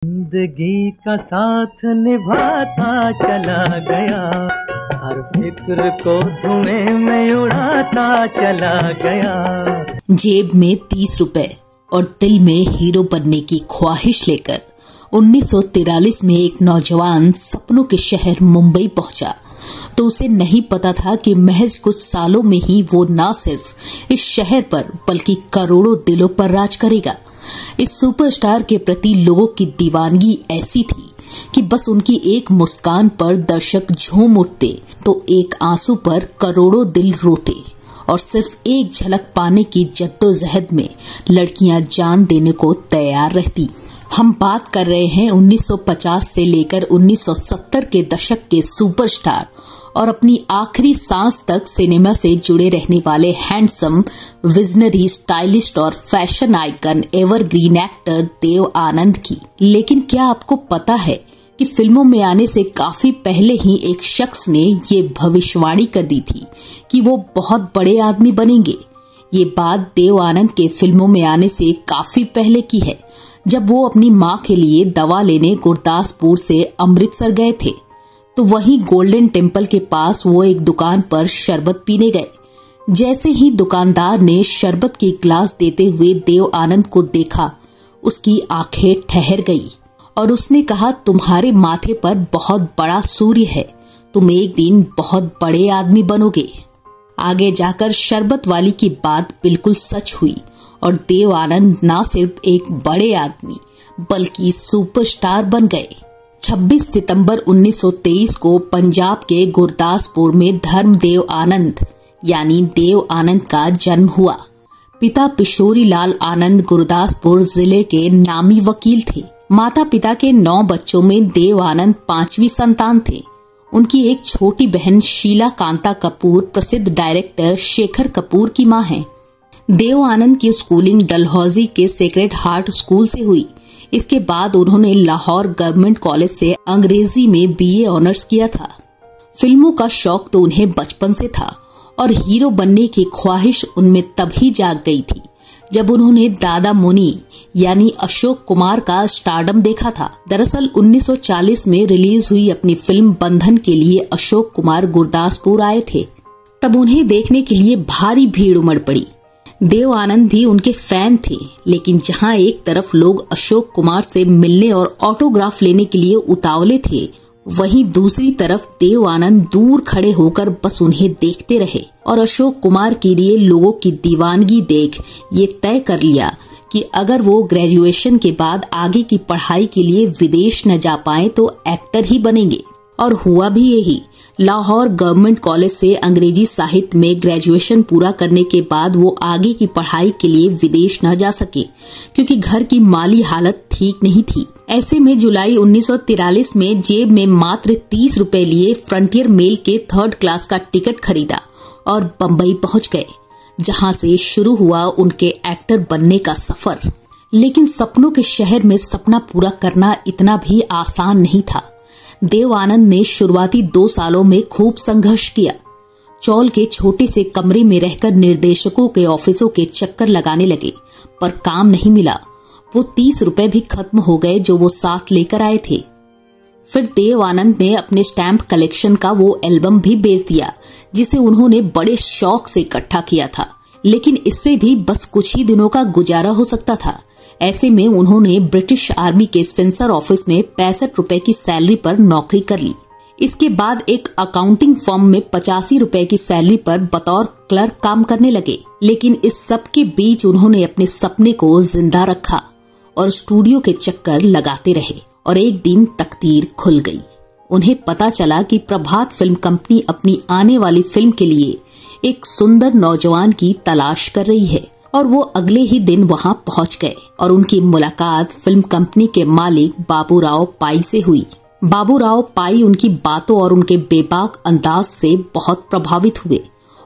जिंदगी का साथ निभाता चला गया, हर फिक्र को धुएं में उड़ाता चला गया। जेब में 30 रुपए और दिल में हीरो बनने की ख्वाहिश लेकर 1943 में एक नौजवान सपनों के शहर मुंबई पहुंचा, तो उसे नहीं पता था कि महज कुछ सालों में ही वो न सिर्फ इस शहर पर बल्कि करोड़ों दिलों पर राज करेगा। इस सुपरस्टार के प्रति लोगों की दीवानगी ऐसी थी कि बस उनकी एक मुस्कान पर दर्शक झूम उठते तो एक आंसू पर करोड़ों दिल रोते, और सिर्फ एक झलक पाने की जद्दोजहद में लड़कियां जान देने को तैयार रहती। हम बात कर रहे हैं 1950 से लेकर 1970 के दशक के सुपरस्टार और अपनी आखिरी सांस तक सिनेमा से जुड़े रहने वाले हैंडसम, विजनरी, स्टाइलिस्ट और fashion icon evergreen actor Dev Anand की। लेकिन क्या आपको पता है कि फिल्मों में आने से काफी पहले ही एक शख्स ने ये भविष्यवाणी कर दी थी कि वो बहुत बड़े आदमी बनेंगे। ये बात देव आनंद के फिल्मों में आने से काफी पहले की है, जब वो अपनी माँ के लिए दवा लेने गुरदासपुर से अमृतसर गए थे। तो वहीं गोल्डन टेम्पल के पास वो एक दुकान पर शरबत पीने गए। जैसे ही दुकानदार ने शरबत की गिलास देते हुए देव आनंद को देखा, उसकी आंखें ठहर गई और उसने कहा, तुम्हारे माथे पर बहुत बड़ा सूर्य है, तुम एक दिन बहुत बड़े आदमी बनोगे। आगे जाकर शरबत वाली की बात बिल्कुल सच हुई और देव आनंद न सिर्फ एक बड़े आदमी बल्कि सुपरस्टार बन गए। 26 सितंबर 1923 को पंजाब के गुरदासपुर में धर्मदेव आनंद यानी देव आनंद का जन्म हुआ। पिता पिशोरी लाल आनंद गुरदासपुर जिले के नामी वकील थे। माता पिता के 9 बच्चों में देव आनंद 5वीं संतान थे। उनकी एक छोटी बहन शीला कांता कपूर प्रसिद्ध डायरेक्टर शेखर कपूर की मां हैं। देव आनंद की स्कूलिंग डलहौजी के सेक्रेड हार्ट स्कूल से हुई। इसके बाद उन्होंने लाहौर गवर्नमेंट कॉलेज से अंग्रेजी में बीए ऑनर्स किया था। फिल्मों का शौक तो उन्हें बचपन से था और हीरो बनने की ख्वाहिश उनमें तभी जाग गई थी जब उन्होंने दादा मुनि यानी अशोक कुमार का स्टारडम देखा था। दरअसल 1940 में रिलीज हुई अपनी फिल्म बंधन के लिए अशोक कुमार गुरदासपुर आए थे। तब उन्हें देखने के लिए भारी भीड़ उमड़ पड़ी। देव आनंद भी उनके फैन थे, लेकिन जहां एक तरफ लोग अशोक कुमार से मिलने और ऑटोग्राफ लेने के लिए उतावले थे, वहीं दूसरी तरफ देव आनंद दूर खड़े होकर बस उन्हें देखते रहे और अशोक कुमार के लिए लोगों की दीवानगी देख ये तय कर लिया कि अगर वो ग्रेजुएशन के बाद आगे की पढ़ाई के लिए विदेश न जा पाए तो एक्टर ही बनेंगे। और हुआ भी यही। लाहौर गवर्नमेंट कॉलेज से अंग्रेजी साहित्य में ग्रेजुएशन पूरा करने के बाद वो आगे की पढ़ाई के लिए विदेश न जा सके, क्योंकि घर की माली हालत ठीक नहीं थी। ऐसे में जुलाई 1943 में जेब में मात्र 30 रुपए लिए फ्रंटियर मेल के 3rd क्लास का टिकट खरीदा और बम्बई पहुंच गए, जहां से शुरू हुआ उनके एक्टर बनने का सफर। लेकिन सपनों के शहर में सपना पूरा करना इतना भी आसान नहीं था। देव आनंद ने शुरुआती 2 सालों में खूब संघर्ष किया। चौल के छोटे से कमरे में रहकर निर्देशकों के ऑफिसों के चक्कर लगाने लगे, पर काम नहीं मिला। वो 30 रुपए भी खत्म हो गए जो वो साथ लेकर आए थे। फिर देव आनंद ने अपने स्टैम्प कलेक्शन का वो एल्बम भी बेच दिया, जिसे उन्होंने बड़े शौक से इकट्ठा किया था। लेकिन इससे भी बस कुछ ही दिनों का गुजारा हो सकता था। ऐसे में उन्होंने ब्रिटिश आर्मी के सेंसर ऑफिस में 65 रुपए की सैलरी पर नौकरी कर ली। इसके बाद एक अकाउंटिंग फर्म में 85 रुपए की सैलरी पर बतौर क्लर्क काम करने लगे। लेकिन इस सब के बीच उन्होंने अपने सपने को जिंदा रखा और स्टूडियो के चक्कर लगाते रहे। और एक दिन तकदीर खुल गई। उन्हें पता चला कि प्रभात फिल्म कंपनी अपनी आने वाली फिल्म के लिए एक सुंदर नौजवान की तलाश कर रही है, और वो अगले ही दिन वहां पहुंच गए और उनकी मुलाकात फिल्म कंपनी के मालिक बाबूराव पाई से हुई। बाबूराव पाई उनकी बातों और उनके बेबाक अंदाज से बहुत प्रभावित हुए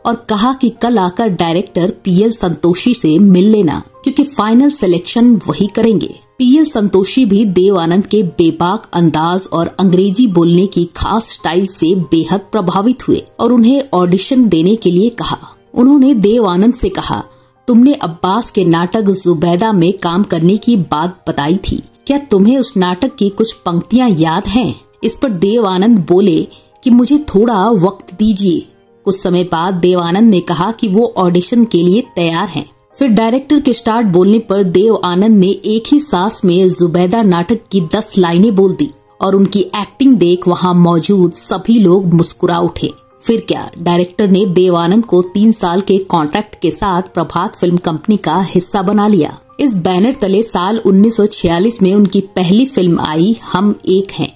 और कहा कि कल आकर डायरेक्टर पीएल संतोषी से मिल लेना, क्योंकि फाइनल सिलेक्शन वही करेंगे। पीएल संतोषी भी देव आनंद के बेबाक अंदाज और अंग्रेजी बोलने की खास स्टाइल से बेहद प्रभावित हुए और उन्हें ऑडिशन देने के लिए कहा। उन्होंने देव आनंद से कहा, तुमने अब्बास के नाटक जुबैदा में काम करने की बात बताई थी, क्या तुम्हें उस नाटक की कुछ पंक्तियां याद हैं? इस पर देव आनंद बोले कि मुझे थोड़ा वक्त दीजिए। कुछ समय बाद देव आनंद ने कहा कि वो ऑडिशन के लिए तैयार हैं। फिर डायरेक्टर के स्टार्ट बोलने पर देव आनंद ने एक ही सांस में जुबैदा नाटक की 10 लाइनें बोल दी और उनकी एक्टिंग देख वहां मौजूद सभी लोग मुस्कुरा उठे। फिर क्या, डायरेक्टर ने देव आनंद को 3 साल के कॉन्ट्रैक्ट के साथ प्रभात फिल्म कंपनी का हिस्सा बना लिया। इस बैनर तले साल 1946 में उनकी पहली फिल्म आई, हम एक हैं।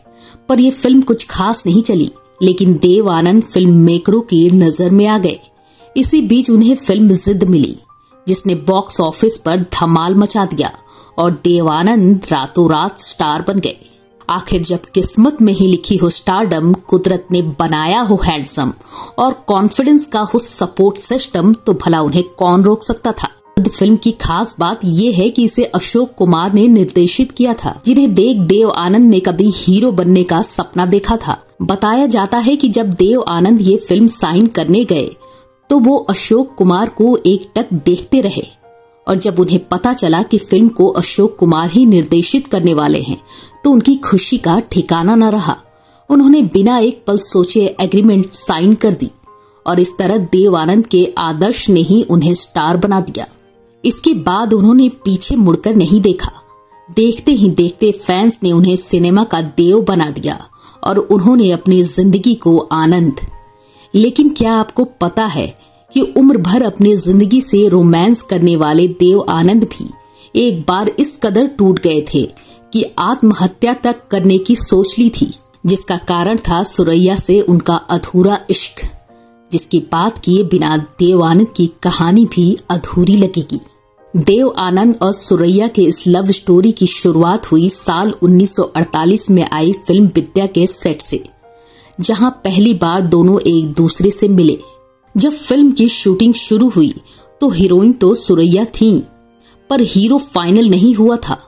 पर यह फिल्म कुछ खास नहीं चली, लेकिन देव आनंद फिल्म मेकरों की नजर में आ गए। इसी बीच उन्हें फिल्म जिद मिली, जिसने बॉक्स ऑफिस पर धमाल मचा दिया और देव आनंद रातों रात स्टार बन गए। आखिर जब किस्मत में ही लिखी हो स्टारडम, कुदरत ने बनाया हो हैंडसम और कॉन्फिडेंस का हो सपोर्ट सिस्टम, तो भला उन्हें कौन रोक सकता था। फिल्म की खास बात यह है कि इसे अशोक कुमार ने निर्देशित किया था, जिन्हें देख देव आनंद ने कभी हीरो बनने का सपना देखा था। बताया जाता है कि जब देव आनंद ये फिल्म साइन करने गए तो वो अशोक कुमार को एकटक देखते रहे, और जब उन्हें पता चला कि फिल्म को अशोक कुमार ही निर्देशित करने वाले हैं तो उनकी खुशी का ठिकाना न रहा। उन्होंने बिना एक पल सोचे एग्रीमेंट साइन कर दी और इस तरह देव आनंद के आदर्श ने ही उन्हें स्टार बना दिया। इसके बाद उन्होंने पीछे मुड़कर नहीं देखा। देखते ही देखते फैंस ने उन्हें सिनेमा का देव बना दिया और उन्होंने अपनी जिंदगी को आनंद। लेकिन क्या आपको पता है कि उम्र भर अपनी जिंदगी से रोमांस करने वाले देव आनंद भी एक बार इस कदर टूट गए थे कि आत्महत्या तक करने की सोच ली थी, जिसका कारण था सुरैया से उनका अधूरा इश्क, जिसकी बात किए बिना देव आनंद की कहानी भी अधूरी लगेगी। देव आनंद और सुरैया के इस लव स्टोरी की शुरुआत हुई साल 1948 में आई फिल्म विद्या के सेट से, जहां पहली बार दोनों एक दूसरे से मिले। जब फिल्म की शूटिंग शुरू हुई तो हीरोइन तो सुरैया थी, पर हीरो फाइनल नहीं हुआ था।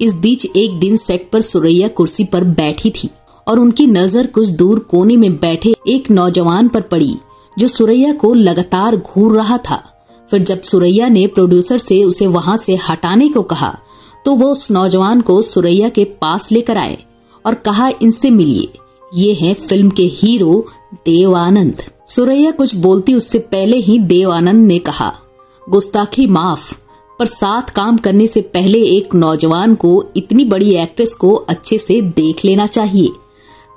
इस बीच एक दिन सेट पर सुरैया कुर्सी पर बैठी थी और उनकी नजर कुछ दूर कोने में बैठे एक नौजवान पर पड़ी, जो सुरैया को लगातार घूर रहा था। फिर जब सुरैया ने प्रोड्यूसर से उसे वहां से हटाने को कहा तो वो उस नौजवान को सुरैया के पास लेकर आए और कहा, इनसे मिलिए, ये हैं फिल्म के हीरो देव आनंद। सुरैया कुछ बोलती उससे पहले ही देव आनंद ने कहा, गुस्ताखी माफ, पर साथ काम करने से पहले एक नौजवान को इतनी बड़ी एक्ट्रेस को अच्छे से देख लेना चाहिए।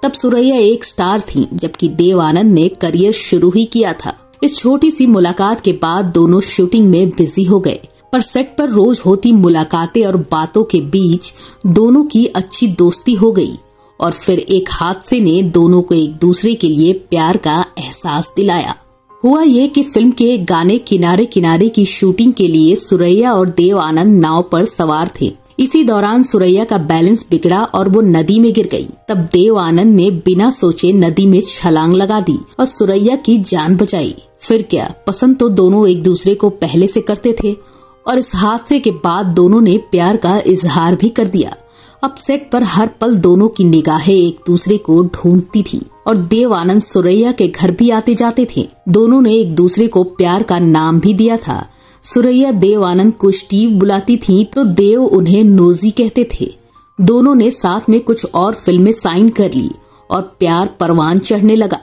तब सुरैया एक स्टार थी, जबकि देव आनंद ने करियर शुरू ही किया था। इस छोटी सी मुलाकात के बाद दोनों शूटिंग में बिजी हो गए, पर सेट पर रोज होती मुलाकातें और बातों के बीच दोनों की अच्छी दोस्ती हो गई और फिर एक हादसे ने दोनों को एक दूसरे के लिए प्यार का एहसास दिलाया। हुआ ये कि फिल्म के गाने किनारे किनारे की शूटिंग के लिए सुरैया और देव आनंद नाव पर सवार थे। इसी दौरान सुरैया का बैलेंस बिगड़ा और वो नदी में गिर गई। तब देव आनंद ने बिना सोचे नदी में छलांग लगा दी और सुरैया की जान बचाई। फिर क्या, पसंद तो दोनों एक दूसरे को पहले से करते थे और इस हादसे के बाद दोनों ने प्यार का इजहार भी कर दिया। अब सेट पर हर पल दोनों की निगाहें एक दूसरे को ढूंढती थी और देव आनंद सुरैया के घर भी आते जाते थे। दोनों ने एक दूसरे को प्यार का नाम भी दिया था। सुरैया देव आनंद को स्टीव बुलाती थी तो देव उन्हें नोजी कहते थे। दोनों ने साथ में कुछ और फिल्में साइन कर ली और प्यार परवान चढ़ने लगा।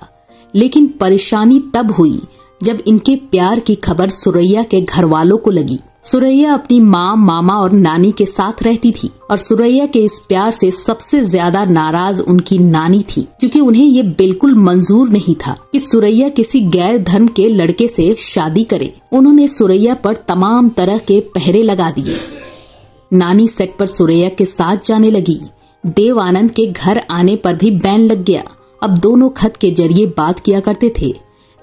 लेकिन परेशानी तब हुई जब इनके प्यार की खबर सुरैया के घर वालों को लगी। सुरैया अपनी माँ, मामा और नानी के साथ रहती थी और सुरैया के इस प्यार से सबसे ज्यादा नाराज उनकी नानी थी, क्योंकि उन्हें ये बिल्कुल मंजूर नहीं था कि सुरैया किसी गैर धर्म के लड़के से शादी करे। उन्होंने सुरैया पर तमाम तरह के पहरे लगा दिए। नानी सेट पर सुरैया के साथ जाने लगी। देव आनंद के घर आने पर भी बैन लग गया। अब दोनों खत के जरिए बात किया करते थे,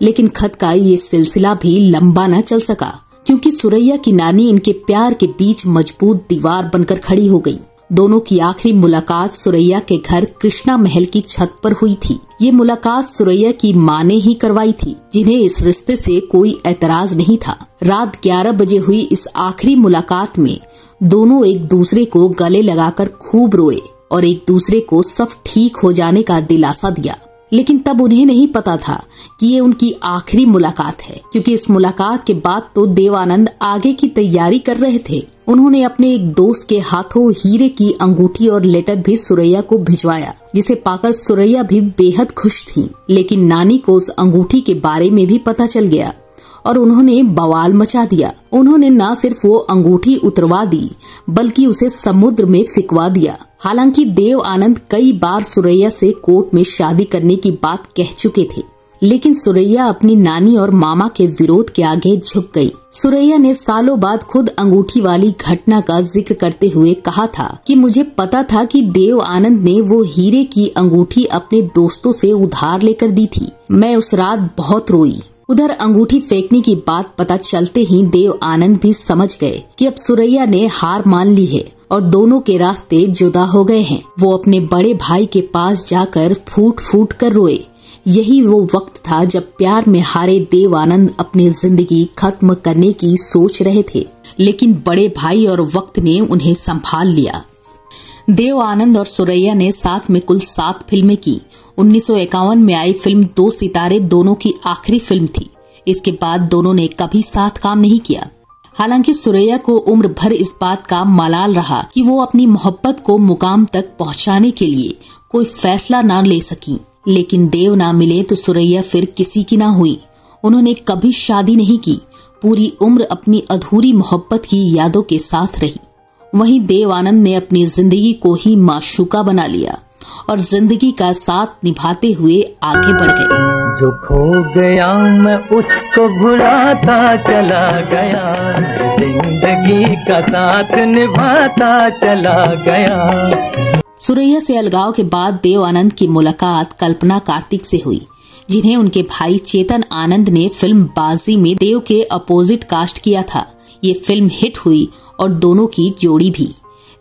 लेकिन खत का ये सिलसिला भी लंबा न चल सका, क्योंकि सुरैया की नानी इनके प्यार के बीच मजबूत दीवार बनकर खड़ी हो गई। दोनों की आखिरी मुलाकात सुरैया के घर कृष्णा महल की छत पर हुई थी। ये मुलाकात सुरैया की माँ ने ही करवाई थी, जिन्हें इस रिश्ते से कोई एतराज नहीं था। रात 11 बजे हुई इस आखिरी मुलाकात में दोनों एक दूसरे को गले लगाकर खूब रोए और एक दूसरे को सब ठीक हो जाने का दिलासा दिया। लेकिन तब उन्हें नहीं पता था कि ये उनकी आखिरी मुलाकात है, क्योंकि इस मुलाकात के बाद तो देव आनंद आगे की तैयारी कर रहे थे। उन्होंने अपने एक दोस्त के हाथों हीरे की अंगूठी और लेटर भी सुरैया को भिजवाया, जिसे पाकर सुरैया भी बेहद खुश थी। लेकिन नानी को उस अंगूठी के बारे में भी पता चल गया और उन्होंने बवाल मचा दिया। उन्होंने न सिर्फ वो अंगूठी उतरवा दी बल्कि उसे समुद्र में फिकवा दिया। हालांकि देव आनंद कई बार सुरैया से कोर्ट में शादी करने की बात कह चुके थे, लेकिन सुरैया अपनी नानी और मामा के विरोध के आगे झुक गई। सुरैया ने सालों बाद खुद अंगूठी वाली घटना का जिक्र करते हुए कहा था कि मुझे पता था कि देव आनंद ने वो हीरे की अंगूठी अपने दोस्तों से उधार लेकर दी थी। मैं उस रात बहुत रोई। उधर अंगूठी फेंकने की बात पता चलते ही देव आनंद भी समझ गए कि अब सुरैया ने हार मान ली है और दोनों के रास्ते जुदा हो गए हैं। वो अपने बड़े भाई के पास जाकर फूट फूट कर रोए। यही वो वक्त था जब प्यार में हारे देव आनंद अपनी जिंदगी खत्म करने की सोच रहे थे, लेकिन बड़े भाई और वक्त ने उन्हें संभाल लिया। देव आनंद और सुरैया ने साथ में कुल 7 फिल्में की। 1951 में आई फिल्म 2 सितारे दोनों की आखिरी फिल्म थी। इसके बाद दोनों ने कभी साथ काम नहीं किया। हालांकि सुरैया को उम्र भर इस बात का मलाल रहा कि वो अपनी मोहब्बत को मुकाम तक पहुंचाने के लिए कोई फैसला न ले सकी, लेकिन देव ना मिले तो सुरैया फिर किसी की ना हुई। उन्होंने कभी शादी नहीं की, पूरी उम्र अपनी अधूरी मोहब्बत की यादों के साथ रही। वहीं देव आनंद ने अपनी जिंदगी को ही माशूका बना लिया और जिंदगी का साथ निभाते हुए आगे बढ़ गए। जो खो गया मैं उसको भुलाता चला गया, जिंदगी का साथ निभाता चला गया। सुरैया से अलगाव के बाद देव आनंद की मुलाकात कल्पना कार्तिक से हुई, जिन्हें उनके भाई चेतन आनंद ने फिल्म बाजी में देव के अपोजिट कास्ट किया था। ये फिल्म हिट हुई और दोनों की जोड़ी भी।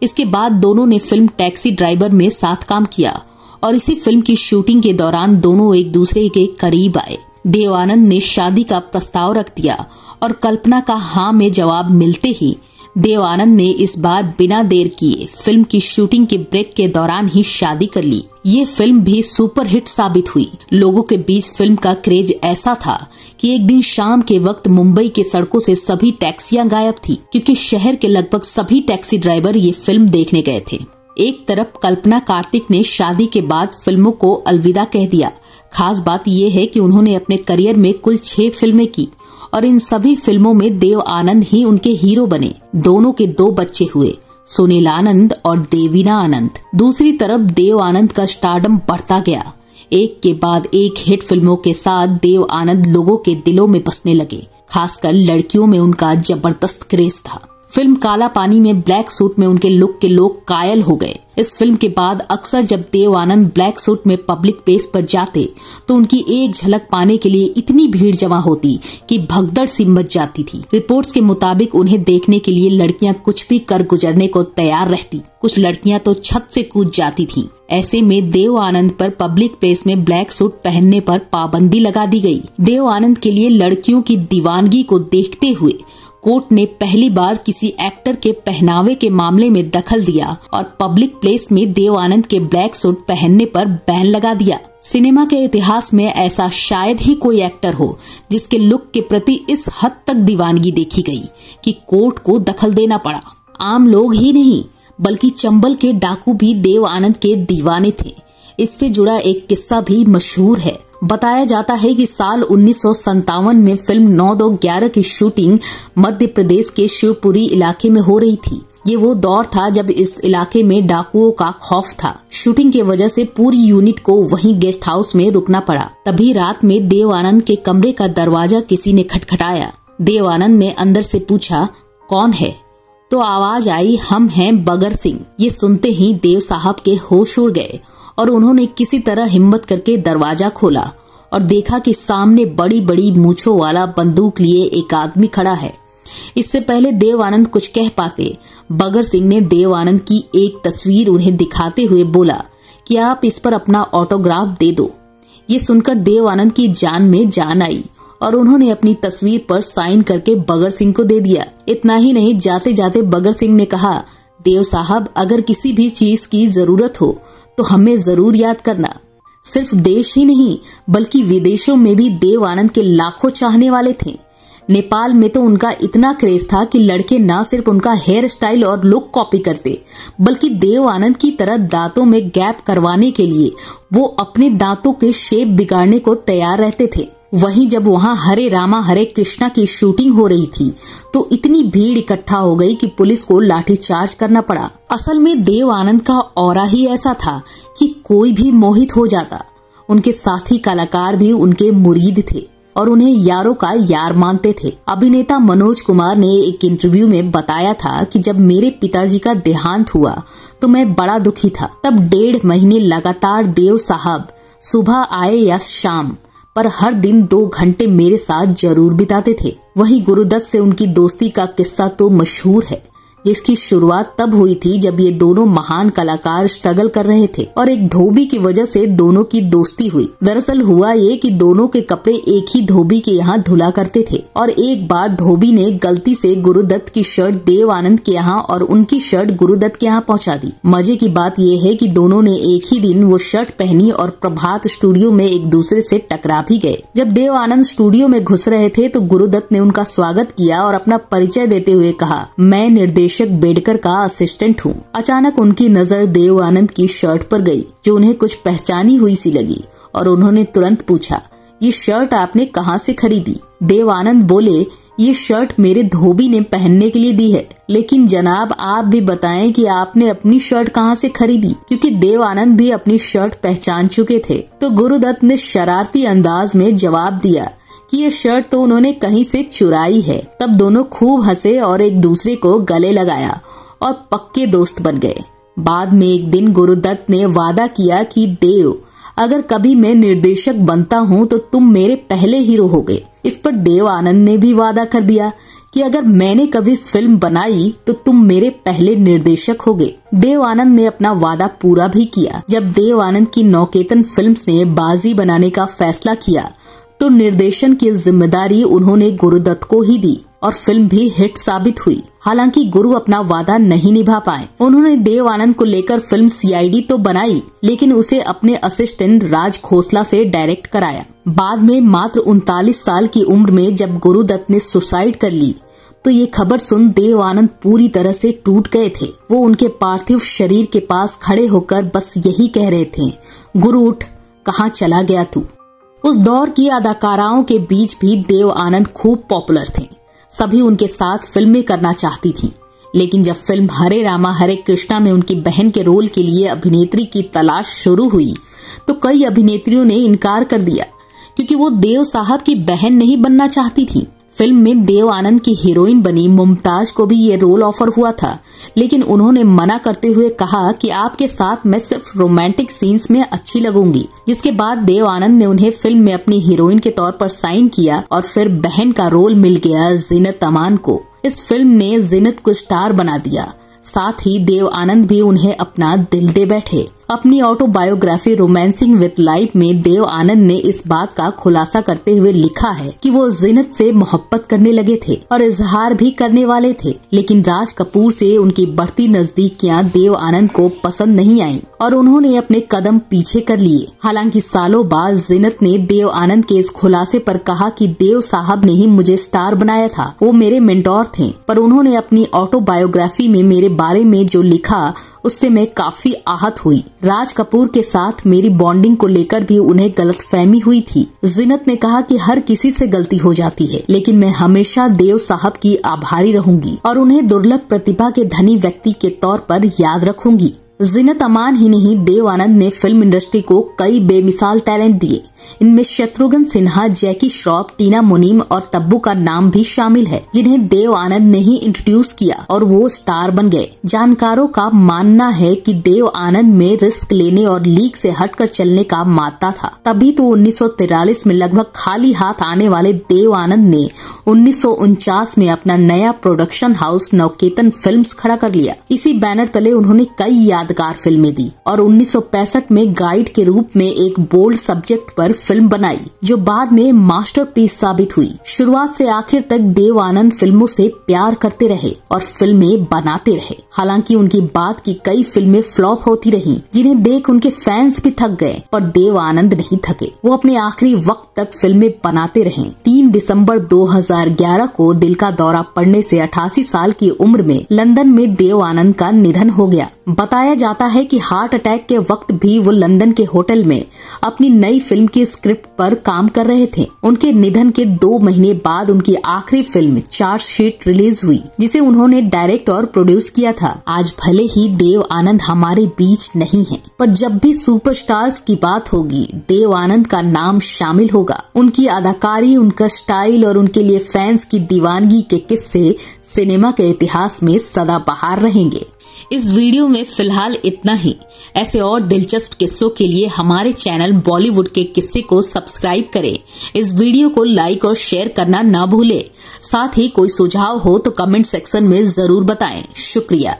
इसके बाद दोनों ने फिल्म टैक्सी ड्राइवर में साथ काम किया और इसी फिल्म की शूटिंग के दौरान दोनों एक दूसरे के करीब आए। देव आनंद ने शादी का प्रस्ताव रख दिया और कल्पना का हाँ में जवाब मिलते ही देव आनंद ने इस बार बिना देर किए फिल्म की शूटिंग के ब्रेक के दौरान ही शादी कर ली। ये फिल्म भी सुपर हिट साबित हुई। लोगों के बीच फिल्म का क्रेज ऐसा था कि एक दिन शाम के वक्त मुंबई के सड़कों से सभी टैक्सियां गायब थी, क्योंकि शहर के लगभग सभी टैक्सी ड्राइवर ये फिल्म देखने गए थे। एक तरफ कल्पना कार्तिक ने शादी के बाद फिल्मों को अलविदा कह दिया। खास बात यह है कि उन्होंने अपने करियर में कुल 6 फिल्में की और इन सभी फिल्मों में देव आनंद ही उनके हीरो बने। दोनों के 2 बच्चे हुए, सुनील आनंद और देवीना आनंद। दूसरी तरफ देव आनंद का स्टारडम बढ़ता गया। एक के बाद एक हिट फिल्मों के साथ देव आनंद लोगों के दिलों में बसने लगे। खासकर लड़कियों में उनका जबरदस्त क्रेज था। फिल्म काला पानी में ब्लैक सूट में उनके लुक के लोग कायल हो गए। इस फिल्म के बाद अक्सर जब देव आनंद ब्लैक सूट में पब्लिक प्लेस पर जाते तो उनकी एक झलक पाने के लिए इतनी भीड़ जमा होती कि भगदड़ सी मच जाती थी। रिपोर्ट्स के मुताबिक उन्हें देखने के लिए लड़कियां कुछ भी कर गुजरने को तैयार रहती। कुछ लड़कियां तो छत से कूद जाती थीं। ऐसे में देव आनंद पर पब्लिक प्लेस में ब्लैक सूट पहनने पर पाबंदी लगा दी गई। देव आनंद के लिए लड़कियों की दीवानगी को देखते हुए कोर्ट ने पहली बार किसी एक्टर के पहनावे के मामले में दखल दिया और पब्लिक प्लेस में देव आनंद के ब्लैक सूट पहनने पर बैन लगा दिया। सिनेमा के इतिहास में ऐसा शायद ही कोई एक्टर हो जिसके लुक के प्रति इस हद तक दीवानगी देखी गई कि कोर्ट को दखल देना पड़ा। आम लोग ही नहीं बल्कि चंबल के डाकू भी देव आनंद के दीवाने थे। इससे जुड़ा एक किस्सा भी मशहूर है। बताया जाता है कि साल 1957 में फिल्म 9-2-11 की शूटिंग मध्य प्रदेश के शिवपुरी इलाके में हो रही थी। ये वो दौर था जब इस इलाके में डाकुओं का खौफ था। शूटिंग की वजह से पूरी यूनिट को वहीं गेस्ट हाउस में रुकना पड़ा। तभी रात में देव आनंद के कमरे का दरवाजा किसी ने खटखटाया। देव आनंद ने अंदर से पूछा, कौन है? तो आवाज आई, हम हैं बगर सिंह। ये सुनते ही देव साहब के होश उड़ गए और उन्होंने किसी तरह हिम्मत करके दरवाजा खोला और देखा कि सामने बड़ी बड़ी मूंछों वाला बंदूक लिए एक आदमी खड़ा है। इससे पहले देव आनंद कुछ कह पाते, बगर सिंह ने देव आनंद की एक तस्वीर उन्हें दिखाते हुए बोला कि आप इस पर अपना ऑटोग्राफ दे दो। ये सुनकर देव आनंद की जान में जान आई और उन्होंने अपनी तस्वीर पर साइन करके बगर सिंह को दे दिया। इतना ही नहीं, जाते जाते बगर सिंह ने कहा, देव साहब अगर किसी भी चीज की जरूरत हो तो हमें जरूर याद करना। सिर्फ देश ही नहीं बल्कि विदेशों में भी देव आनंद के लाखों चाहने वाले थे। नेपाल में तो उनका इतना क्रेज था कि लड़के न सिर्फ उनका हेयर स्टाइल और लुक कॉपी करते बल्कि देव आनंद की तरह दांतों में गैप करवाने के लिए वो अपने दांतों के शेप बिगाड़ने को तैयार रहते थे। वहीं जब वहां हरे रामा हरे कृष्णा की शूटिंग हो रही थी तो इतनी भीड़ इकट्ठा हो गई कि पुलिस को लाठीचार्ज करना पड़ा। असल में देव आनंद का ऑरा ही ऐसा था कि कोई भी मोहित हो जाता। उनके साथी कलाकार भी उनके मुरीद थे और उन्हें यारों का यार मानते थे। अभिनेता मनोज कुमार ने एक इंटरव्यू में बताया था कि जब मेरे पिताजी का देहांत हुआ तो मैं बड़ा दुखी था। तब 1.5 महीने लगातार देव साहब सुबह आए या शाम पर हर दिन 2 घंटे मेरे साथ जरूर बिताते थे। वहीं गुरुदत्त से उनकी दोस्ती का किस्सा तो मशहूर है, जिसकी शुरुआत तब हुई थी जब ये दोनों महान कलाकार स्ट्रगल कर रहे थे और एक धोबी की वजह से दोनों की दोस्ती हुई। दरअसल हुआ ये कि दोनों के कपड़े एक ही धोबी के यहाँ धुला करते थे और एक बार धोबी ने गलती से गुरुदत्त की शर्ट देव आनंद के यहाँ और उनकी शर्ट गुरुदत्त के यहाँ पहुँचा दी। मजे की बात ये है कि दोनों ने एक ही दिन वो शर्ट पहनी और प्रभात स्टूडियो में एक दूसरे से टकरा भी गए। जब देव आनंद स्टूडियो में घुस रहे थे तो गुरुदत्त ने उनका स्वागत किया और अपना परिचय देते हुए कहा, मैं निर्देशक बेडकर का असिस्टेंट हूँ। अचानक उनकी नजर देव आनंद की शर्ट पर गई जो उन्हें कुछ पहचानी हुई सी लगी और उन्होंने तुरंत पूछा, ये शर्ट आपने कहाँ से खरीदी? देव आनंद बोले, ये शर्ट मेरे धोबी ने पहनने के लिए दी है, लेकिन जनाब आप भी बताएं कि आपने अपनी शर्ट कहाँ से खरीदी, क्योंकि देव आनंद भी अपनी शर्ट पहचान चुके थे। तो गुरुदत्त ने शरारती अंदाज में जवाब दिया कि ये शर्ट तो उन्होंने कहीं से चुराई है। तब दोनों खूब हंसे और एक दूसरे को गले लगाया और पक्के दोस्त बन गए। बाद में एक दिन गुरुदत्त ने वादा किया कि देव, अगर कभी मैं निर्देशक बनता हूँ तो तुम मेरे पहले हीरो होगे। इस पर देव आनंद ने भी वादा कर दिया कि अगर मैंने कभी फिल्म बनाई तो तुम मेरे पहले निर्देशक होगे। देव आनंद ने अपना वादा पूरा भी किया। जब देव आनंद की नवकेतन फिल्म्स ने बाजी बनाने का फैसला किया तो निर्देशन की जिम्मेदारी उन्होंने गुरुदत्त को ही दी और फिल्म भी हिट साबित हुई। हालांकि गुरु अपना वादा नहीं निभा पाए। उन्होंने देव आनंद को लेकर फिल्म सीआईडी तो बनाई, लेकिन उसे अपने असिस्टेंट राज खोसला से डायरेक्ट कराया। बाद में मात्र 39 साल की उम्र में जब गुरुदत्त ने सुसाइड कर ली तो ये खबर सुन देव आनंद पूरी तरह से टूट गए थे। वो उनके पार्थिव शरीर के पास खड़े होकर बस यही कह रहे थे, गुरु उठ, कहाँ चला गया तू। उस दौर की अदाकाराओं के बीच भी देव आनंद खूब पॉपुलर थे। सभी उनके साथ फिल्में करना चाहती थी, लेकिन जब फिल्म हरे रामा हरे कृष्णा में उनकी बहन के रोल के लिए अभिनेत्री की तलाश शुरू हुई तो कई अभिनेत्रियों ने इनकार कर दिया, क्योंकि वो देव साहब की बहन नहीं बनना चाहती थी। फिल्म में देव आनंद की हीरोइन बनी मुमताज को भी ये रोल ऑफर हुआ था, लेकिन उन्होंने मना करते हुए कहा कि आपके साथ मैं सिर्फ रोमांटिक सीन्स में अच्छी लगूंगी। जिसके बाद देव आनंद ने उन्हें फिल्म में अपनी हीरोइन के तौर पर साइन किया और फिर बहन का रोल मिल गया जीनत अमान को। इस फिल्म ने जीनत को स्टार बना दिया। साथ ही देव आनंद भी उन्हें अपना दिल दे बैठे। अपनी ऑटोबायोग्राफी रोमांसिंग विद लाइफ में देव आनंद ने इस बात का खुलासा करते हुए लिखा है कि वो जीनत से मोहब्बत करने लगे थे और इजहार भी करने वाले थे, लेकिन राज कपूर से उनकी बढ़ती नजदीकियां देव आनंद को पसंद नहीं आईं और उन्होंने अपने कदम पीछे कर लिए। हालांकि सालों बाद जीनत ने देव आनंद के इस खुलासे पर कहा कि देव साहब ने ही मुझे स्टार बनाया था, वो मेरे मेंटोर थे, पर उन्होंने अपनी ऑटोबायोग्राफी में मेरे बारे में जो लिखा उससे मैं काफी आहत हुई। राज कपूर के साथ मेरी बॉन्डिंग को लेकर भी उन्हें गलतफहमी हुई थी। जीनत ने कहा कि हर किसी से गलती हो जाती है, लेकिन मैं हमेशा देव साहब की आभारी रहूंगी और उन्हें दुर्लभ प्रतिभा के धनी व्यक्ति के तौर पर याद रखूंगी। जीनत अमान ही नहीं, देव आनंद ने फिल्म इंडस्ट्री को कई बेमिसाल टैलेंट दिए। इनमें शत्रुघ्न सिन्हा, जैकी श्रॉफ, टीना मुनीम और तब्बू का नाम भी शामिल है, जिन्हें देव आनंद ने ही इंट्रोड्यूस किया और वो स्टार बन गए। जानकारों का मानना है कि देव आनंद में रिस्क लेने और लीक से हटकर चलने का मादा था। तभी तो 1943 में लगभग खाली हाथ आने वाले देव आनंद ने 1949 में अपना नया प्रोडक्शन हाउस नवकेतन फिल्म्स खड़ा कर लिया। इसी बैनर तले उन्होंने कई यादगार फिल्में दी और 1965 में गाइड के रूप में एक बोल्ड सब्जेक्ट पर फिल्म बनाई जो बाद में मास्टरपीस साबित हुई। शुरुआत से आखिर तक देव आनंद फिल्मों से प्यार करते रहे और फिल्में बनाते रहे। हालांकि उनकी बाद की कई फिल्में फ्लॉप होती रहीं, जिन्हें देख उनके फैंस भी थक गए, पर देव आनंद नहीं थके। वो अपने आखिरी वक्त तक फिल्में बनाते रहे। 3 दिसंबर 2011 को दिल का दौरा पड़ने से 88 साल की उम्र में लंदन में देव आनंद का निधन हो गया। बताया जाता है कि हार्ट अटैक के वक्त भी वो लंदन के होटल में अपनी नई फिल्म की स्क्रिप्ट पर काम कर रहे थे। उनके निधन के 2 महीने बाद उनकी आखिरी फिल्म चार्जशीट रिलीज हुई, जिसे उन्होंने डायरेक्ट और प्रोड्यूस किया था। आज भले ही देव आनंद हमारे बीच नहीं है, पर जब भी सुपरस्टार्स की बात होगी देव आनंद का नाम शामिल होगा। उनकी अदाकारी, उनका स्टाइल और उनके लिए फैंस की दीवानगी के किस्से सिनेमा के इतिहास में सदाबहार रहेंगे। इस वीडियो में फिलहाल इतना ही। ऐसे और दिलचस्प किस्सों के लिए हमारे चैनल बॉलीवुड के किस्से को सब्सक्राइब करें। इस वीडियो को लाइक और शेयर करना ना भूलें। साथ ही कोई सुझाव हो तो कमेंट सेक्शन में जरूर बताएं। शुक्रिया।